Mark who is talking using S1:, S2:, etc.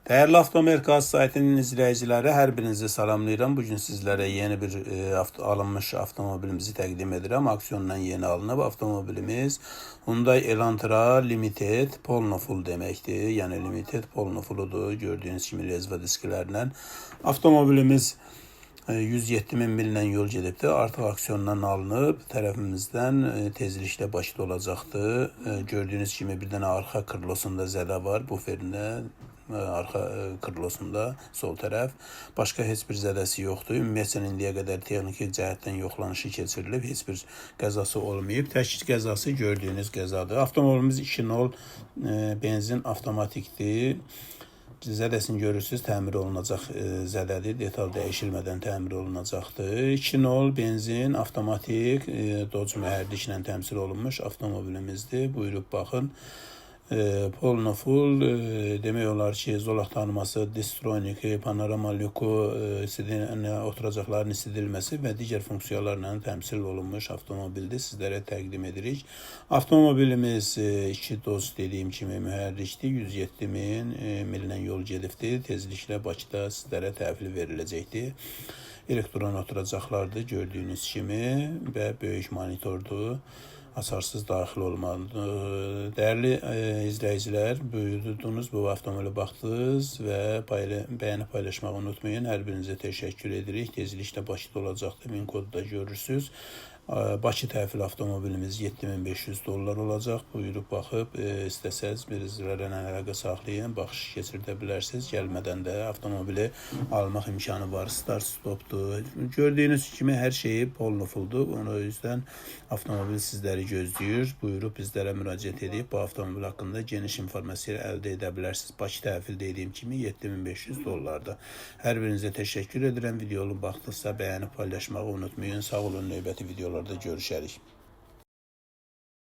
S1: Değerli Avtomerkaz saytının izləyiciləri, hər birinizi salamlayıram. Bugün sizlərə yeni bir alınmış avtomobilimizi təqdim edirəm. Aksiyondan yeni alınıb avtomobilimiz Hyundai Elantra Limited Polno Full deməkdir. Yəni Limited Polno Full'udur. Gördüyünüz kimi lezva disklərlə. Avtomobilimiz 107.000 millə yol gedibdir. Artıq aksiyondan alınıb. Tərəfimizdən tezliklə başda olacaqdır. Gördüyünüz kimi bir dənə arxa krılosunda zədə var. Buferində arxa krılosunda sol tərəf. Başqa heç bir zədəsi yoxdur. Ümumiyyətlə indiyə qədər texniki cəhətdən yoxlanışı keçirilib. Heç bir qəzası olmayıb. Tək qəzası gördüyünüz qəzadır. Avtomobilimiz 2.0 benzin avtomatikdir. Zədəsini görürsünüz, təmir olunacaq zədədir. Detal dəyişilmədən təmir olunacaqdır. 2.0 benzin avtomatik Dodge mühərriklə təmsil olunmuş avtomobilimizdir. Buyurub baxın. Polno Full demək olar ki, zolaq tanıması, distronik, panorama lüku, oturacaqların isidilməsi və digər funksiyalarla təmsil olunmuş avtomobildir. Sizlərə təqdim edirik. Avtomobilimiz 2 doz dediyim kimi mühərrikdir. 107.000 millə yol gedibdir. Tezliklə Bakıda sizlərə təhvil veriləcəkdir. Elektron oturacaqlardır gördüyünüz kimi və böyük monitordur. Asarsız daxil olmalıdır. Dəyərli izləyicilər, buyurduğunuz bu avtomobile baxdınız və bəyənib paylaşmağı unutmayın. Hər birinizə təşəkkür edirik. Tezliklə Bakıda olacaqdır. Min kodu da görürsünüz. Bakı təhvil avtomobilimiz $7.500 olacaq. Buyurub baxıb, istəsəz bizlərlə əlaqə saxlayın, baxış keçirdə bilərsiniz. Gəlmədən də avtomobili almaq imkanı var. Start stopdur. Gördüyünüz kimi hər şeyi Polno Full'dur. O yüzden avtomobil sizləri gözləyir. Buyurub bizlərə müraciət edib bu avtomobil haqqında geniş informasiya əldə edə bilərsiniz. Bakı təhvil dediyim kimi $7.500'da. Hər birinizə təşəkkür edirəm. Videonu baxdıqsa bəyənib paylaşmağı unutmayın. Sağ olun, növbəti videolarda görüşərik.